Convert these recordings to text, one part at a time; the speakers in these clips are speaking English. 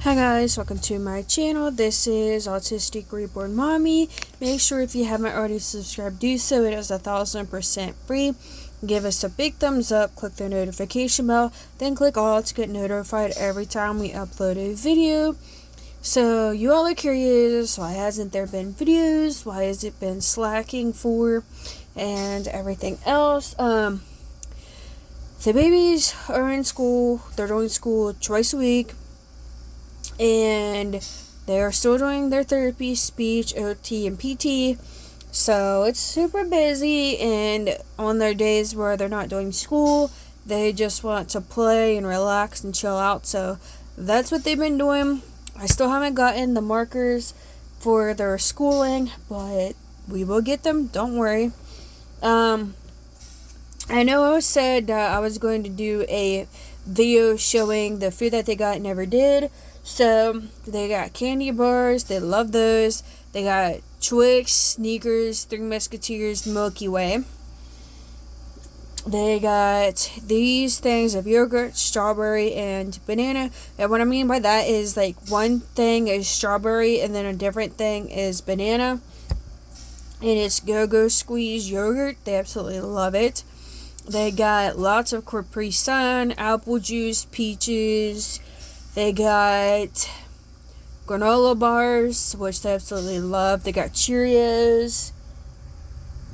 Hi guys, welcome to my channel. This is Autistic Reborn Mommy. Make sure if you haven't already subscribed, do so. It is 1000% free. Give us a big thumbs up, click the notification bell, then click all to get notified every time we upload a video. So you all are curious, why hasn't there been videos? Why has it been slacking for? And everything else. The babies are in school. They're doing school twice a week. And they're still doing their therapy, speech, OT, and PT. So it's super busy, and on their days where they're not doing school, they just want to play and relax and chill out. So that's what they've been doing. I still haven't gotten the markers for their schooling, but we will get them, don't worry. I know I said that I was going to do a video showing the food that they got, never did. So they got candy bars, they love those. They got Twix, Sneakers, Three Musketeers, Milky Way. They got these things of yogurt, strawberry, and banana. And what I mean by that is, like, one thing is strawberry and then a different thing is banana. And it's Go-Go Squeeze yogurt. They absolutely love it. They got lots of Capri Sun, apple juice, peaches. They got granola bars, which they absolutely love. They got Cheerios.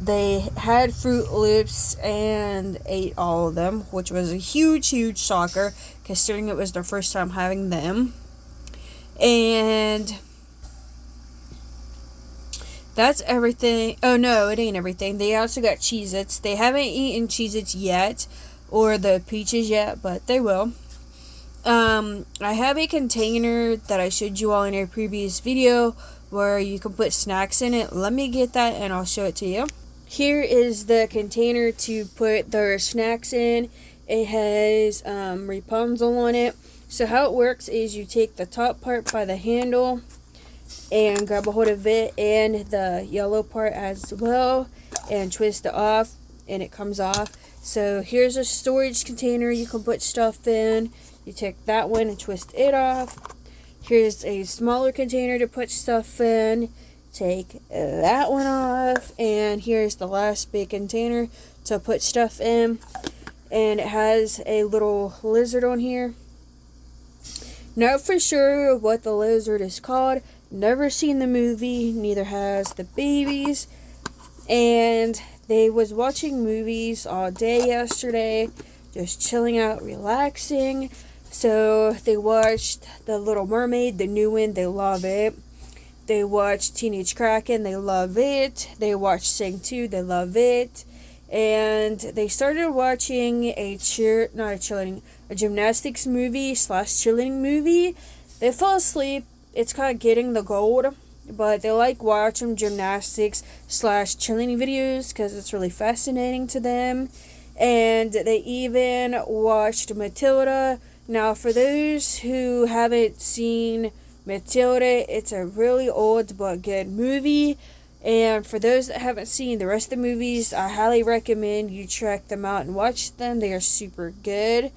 They had Fruit Loops and ate all of them, which was a huge, huge shocker, considering it was their first time having them. And that's everything. Oh no, it ain't everything. They also got Cheez-Its. They haven't eaten Cheez-Its yet, or the peaches yet, but they will. I have a container that I showed you all in a previous video where you can put snacks in it. Let me get that and I'll show it to you. Here is the container to put their snacks in. It has Rapunzel on it. So how it works is you take the top part by the handle and grab a hold of it and the yellow part as well and twist it off and it comes off. So here's a storage container you can put stuff in. You take that one and twist it off. Here's a smaller container to put stuff in. Take that one off. And here's the last big container to put stuff in. And it has a little lizard on here. Not for sure what the lizard is called. Never seen the movie. Neither has the babies. And they was watching movies all day yesterday. Just chilling out, relaxing. So they watched The Little Mermaid, the new one, they love it. They watched Teenage Kraken, they love it. They watched Sing 2, they love it. And they started watching a gymnastics movie / chilling movie. They fell asleep. It's called Getting the Gold. But they like watching gymnastics / chilling videos because it's really fascinating to them. And they even watched Matilda. Now, for those who haven't seen Matilda, it's a really old but good movie. And for those that haven't seen the rest of the movies, I highly recommend you check them out and watch them. They are super good.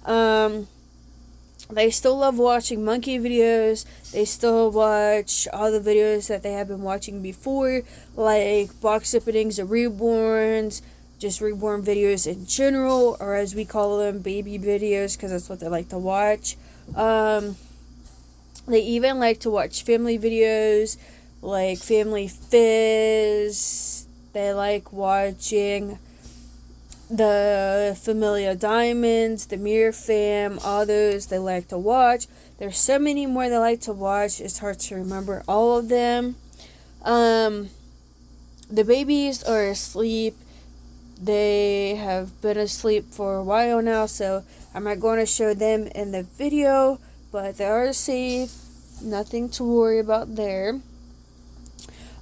They still love watching monkey videos. They still watch all the videos that they have been watching before, like box openings of reborns, just reborn videos in general, or as we call them, baby videos, because that's what they like to watch. They even like to watch family videos, like Family Fizz. They like watching the Familia Diamonds, the Mirror Fam, all those they like to watch. There's so many more they like to watch, it's hard to remember all of them. The babies are asleep. They have been asleep for a while now, so I'm not going to show them in the video, but they are safe. Nothing to worry about there.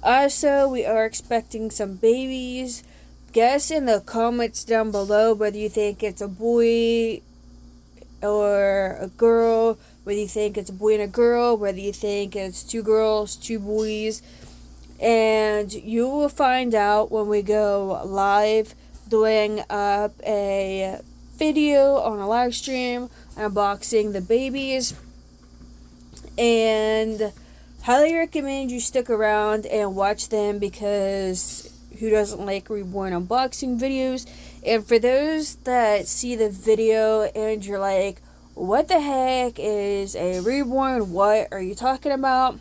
Also, we are expecting some babies. Guess in the comments down below whether you think it's a boy or a girl, whether you think it's a boy and a girl, whether you think it's 2 girls, 2 boys. And you will find out when we go live doing up a video on a live stream unboxing the babies. and highly recommend you stick around and watch them, because who doesn't like reborn unboxing videos? And for those that see the video and you're like, what the heck is a reborn? What are you talking about?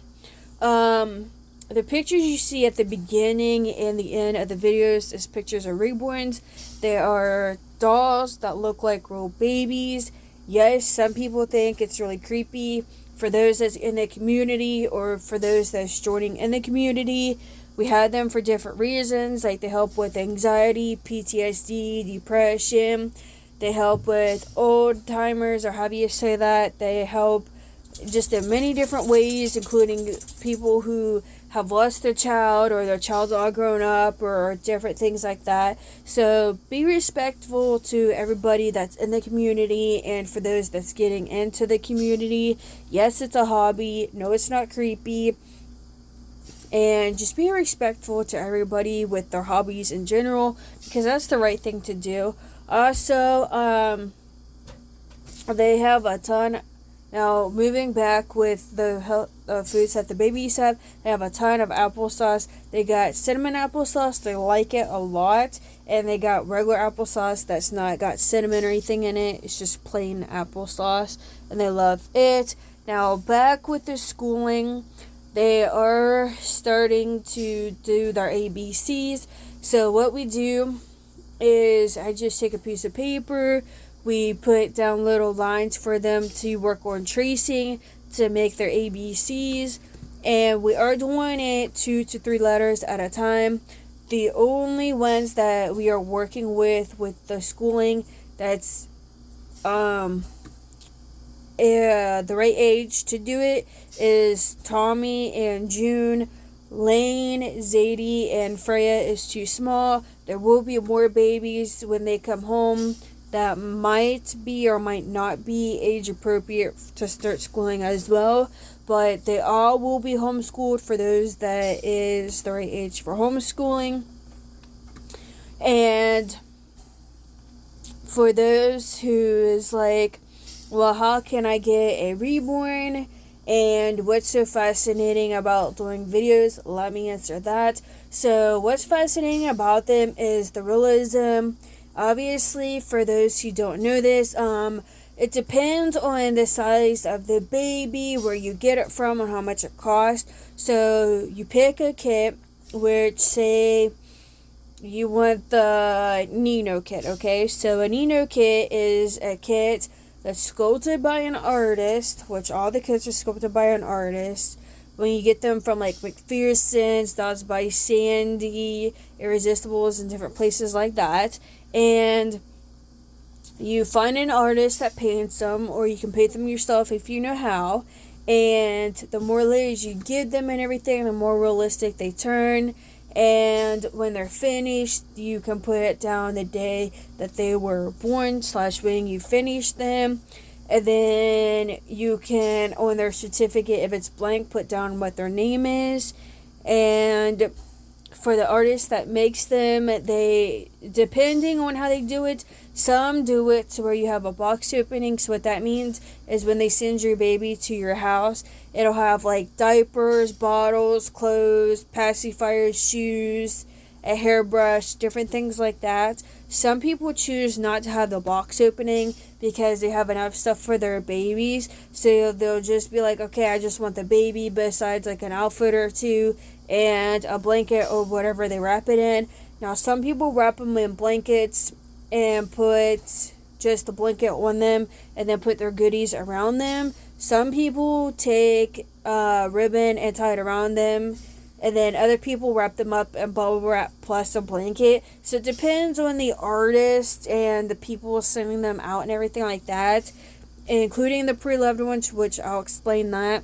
The pictures you see at the beginning and the end of the videos is pictures of reborns. They are dolls that look like real babies. Yes, some people think it's really creepy. For those that's in the community, or for those that's joining in the community, we had them for different reasons. Like, they help with anxiety, PTSD, depression. They help with old timers, or however you say that. They help just in many different ways, including people who have lost their child, or their child's all grown up, or different things like that. So be respectful to everybody that's in the community, and for those that's getting into the community. Yes, it's a hobby. No, it's not creepy. And just be respectful to everybody with their hobbies in general, because that's the right thing to do. Also, they have a ton. Now, moving back with the foods that the babies have, they have a ton of applesauce. They got cinnamon applesauce. They like it a lot. And they got regular applesauce that's not got cinnamon or anything in it. It's just plain applesauce. And they love it. Now, back with the schooling, they are starting to do their ABCs. So what we do is I just take a piece of paper. We put down little lines for them to work on tracing to make their ABCs. And we are doing it 2 to 3 letters at a time. The only ones that we are working with the schooling that's the right age to do it is Tommy and June. Lane, Zadie, and Freya is too small. There will be more babies when they come home that might be or might not be age appropriate to start schooling as well, but they all will be homeschooled for those that is the right age for homeschooling. And for those who is like, well, how can I get a reborn, and what's so fascinating about doing videos? Let me answer that. So what's fascinating about them is the realism. Obviously, for those who don't know this, it depends on the size of the baby, where you get it from, and how much it costs. So you pick a kit, which say you want the Nino kit, okay? So a Nino kit is a kit that's sculpted by an artist, which all the kits are sculpted by an artist. When you get them from like McPherson's, Dots by Sandy, Irresistibles, and different places like that. And you find an artist that paints them, or you can paint them yourself if you know how. And the more layers you give them and everything, the more realistic they turn. And when they're finished, you can put it down the day that they were born / when you finish them. And then you can, on their certificate, if it's blank, put down what their name is. And for the artist that makes them, they, depending on how they do it, some do it to where you have a box opening. So what that means is when they send your baby to your house, it'll have like diapers, bottles, clothes, pacifiers, shoes, a hairbrush, different things like that. Some people choose not to have the box opening because they have enough stuff for their babies. So they'll just be like, okay, I just want the baby besides like an outfit or two and a blanket or whatever they wrap it in. Now, some people wrap them in blankets and put just the blanket on them and then put their goodies around them. Some people take ribbon and tie it around them. And then other people wrap them up in bubble wrap plus a blanket. So it depends on the artist and the people sending them out and everything like that. Including the pre-loved ones, which I'll explain that.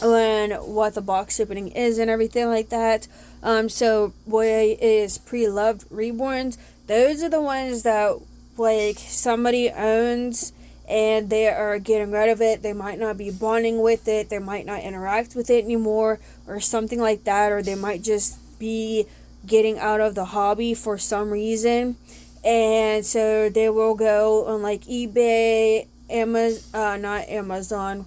And what the box opening is and everything like that. So what is pre-loved reborns? Those are the ones that like somebody owns and they are getting rid of it. They might not be bonding with it. They might not interact with it anymore or something like that. Or they might just be getting out of the hobby for some reason. And so they will go on like eBay, not Amazon,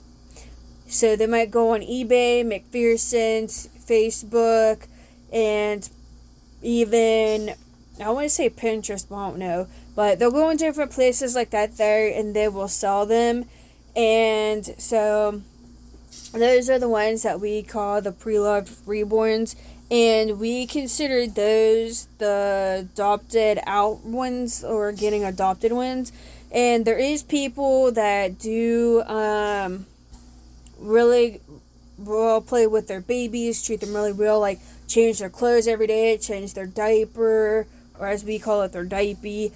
So they might go on eBay, McPherson's, Facebook, and even, I want to say Pinterest, but I don't know. But they'll go in different places like that there, and they will sell them. And so those are the ones that we call the pre-loved reborns. And we consider those the adopted out ones, or getting adopted ones. And there is people that do really role play with their babies, treat them really real, like change their clothes every day, change their diaper, or as we call it, their diaper.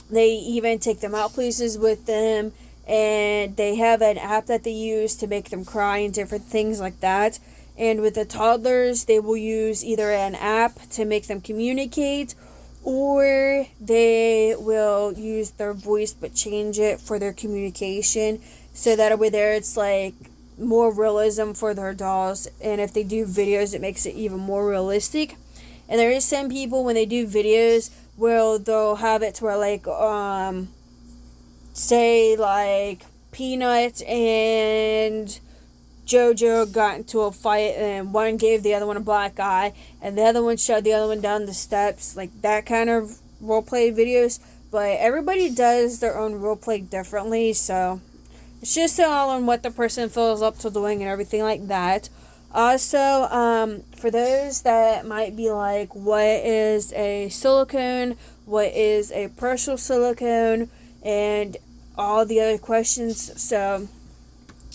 They even take them out places with them, and they have an app that they use to make them cry and different things like that. And with the toddlers, they will use either an app to make them communicate, or they will use their voice but change it for their communication. So that way there it's like more realism for their dolls. And if they do videos, it makes it even more realistic. And there is some people, when they do videos, where they'll have it to where like say like Peanut and Jojo got into a fight, and one gave the other one a black eye, and the other one shoved the other one down the steps, like that kind of roleplay videos. But everybody does their own roleplay differently, so it's just all on what the person feels up to doing and everything like that. Also, for those that might be like, what is a silicone, what is a partial silicone, and all the other questions. So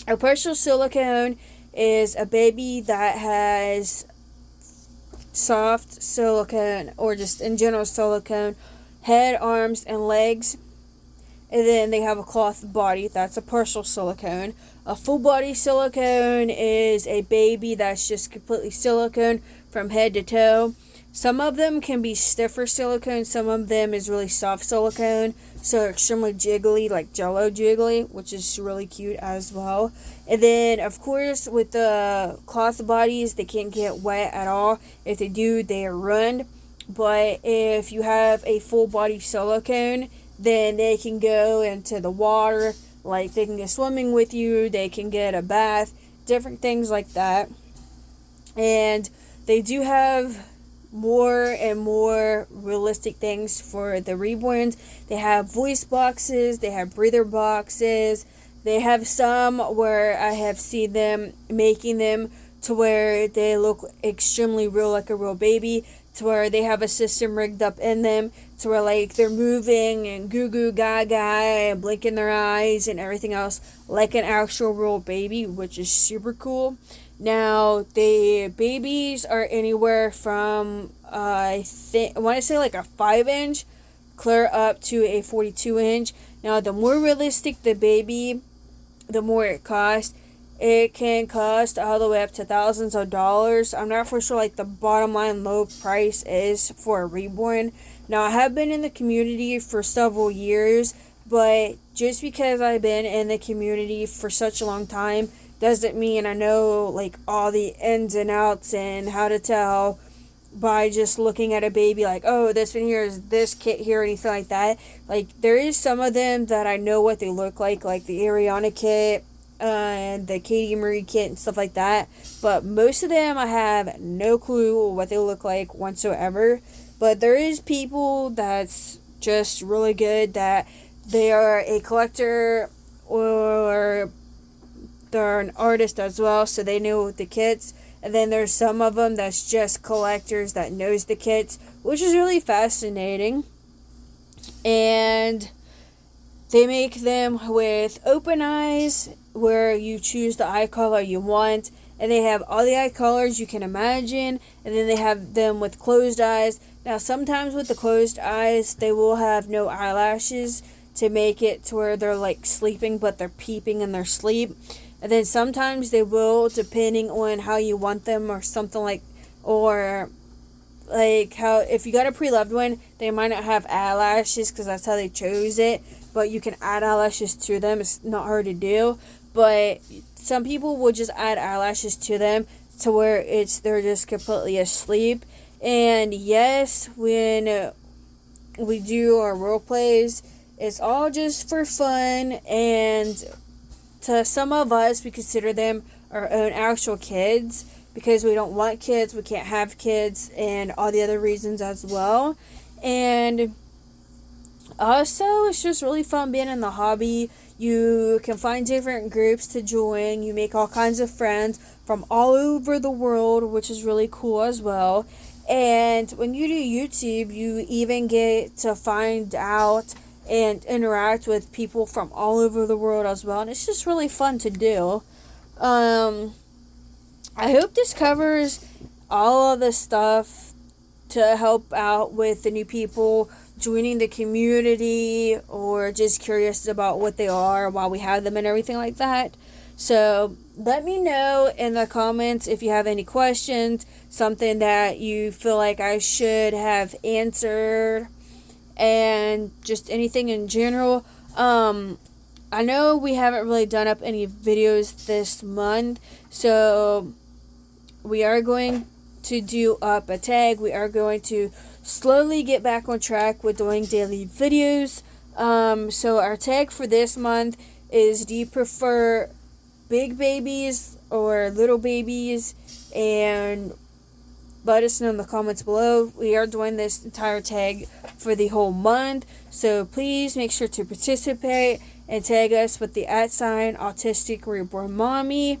a partial silicone is a baby that has soft silicone, or just in general silicone, head, arms, and legs. And then they have a cloth body. That's a partial silicone. A full body silicone is a baby that's just completely silicone from head to toe. Some of them can be stiffer silicone. Some of them is really soft silicone. So extremely jiggly, like Jello jiggly, which is really cute as well. And then, of course, with the cloth bodies, they can't get wet at all. If they do, they are ruined. But if you have a full body silicone, then they can go into the water, like they can go swimming with you, they can get a bath, different things like that. And they do have more and more realistic things for the reborns. They have voice boxes, they have breather boxes, they have some where I have seen them making them to where they look extremely real, like a real baby, to where they have a system rigged up in them to where like they're moving and goo goo gaga and blinking their eyes and everything else like an actual real baby, which is super cool. Now the babies are anywhere from I want to say like a 5-inch clear up to a 42-inch. Now the more realistic the baby, the more it costs. It can cost all the way up to thousands of dollars. I'm not for sure like the bottom line low price is for a reborn. Now I have been in the community for several years, but just because I've been in the community for such a long time doesn't mean I know like all the ins and outs and how to tell by just looking at a baby like, oh, this one here is this kit here, or anything like that. Like there is some of them that I know what they look like the Ariana kit, and the Katie Marie kit and stuff like that. But most of them I have no clue what they look like whatsoever. But there is people that's just really good, that they are a collector or they're an artist as well, so they know the kits. And then there's some of them that's just collectors that knows the kits, which is really fascinating. And they make them with open eyes, where you choose the eye color you want, and they have all the eye colors you can imagine. And then they have them with closed eyes. Now sometimes with the closed eyes, they will have no eyelashes to make it to where they're like sleeping, but they're peeping in their sleep. And then sometimes they will, depending on how you want them, or something like, or like how, if you got a pre-loved one, they might not have eyelashes because that's how they chose it, but you can add eyelashes to them. It's not hard to do, but some people will just add eyelashes to them to where they're just completely asleep. And yes, when we do our role plays, it's all just for fun, and to some of us, we consider them our own actual kids because we don't want kids, we can't have kids, and all the other reasons as well. And also, it's just really fun being in the hobby. You can find different groups to join. You make all kinds of friends from all over the world, which is really cool as well. And when you do YouTube, you even get to find out and interact with people from all over the world as well. And it's just really fun to do. I hope this covers all of the stuff to help out with the new people joining the community or just curious about what they are, why we have them, and everything like that. So let me know in the comments if you have any questions, something that you feel like I should have answered, and just anything in general. I know we haven't really done up any videos this month, so we are going to do up a tag. We are going to slowly get back on track with doing daily videos. So our tag for this month is, do you prefer big babies or little babies? And let us know in the comments below. We are doing this entire tag for the whole month, so please make sure to participate and tag us with the @ autistic reborn mommy.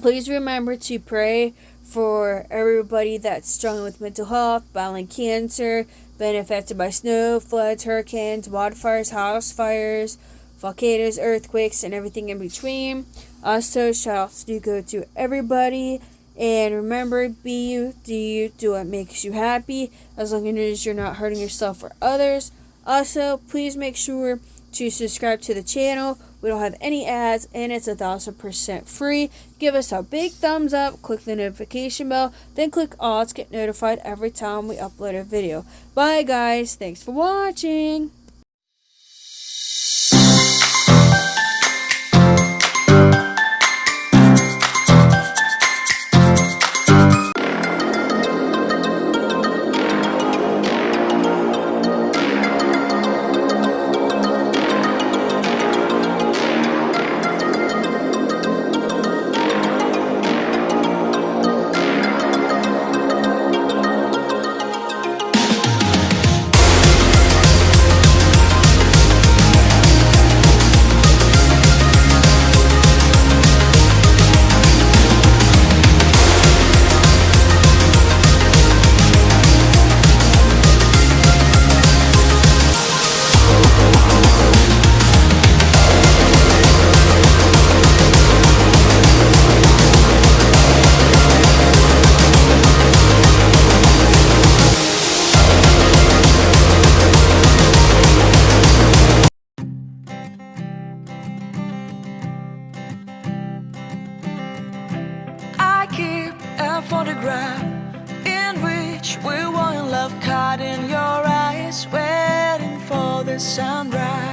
Please remember to pray for everybody that's struggling with mental health, battling cancer, been affected by snow, floods, hurricanes, wildfires, house fires, volcanoes, earthquakes, and everything in between. Also, shout outs do go to everybody. And remember, be you, do you, do what makes you happy, as long as you're not hurting yourself or others. Also, please make sure to subscribe to the channel. We don't have any ads, and it's 1000% free. Give us a big thumbs up, click the notification bell, then click all to get notified every time we upload a video. Bye guys, thanks for watching. Photograph in which we were in love, caught in your eyes, waiting for the sunrise.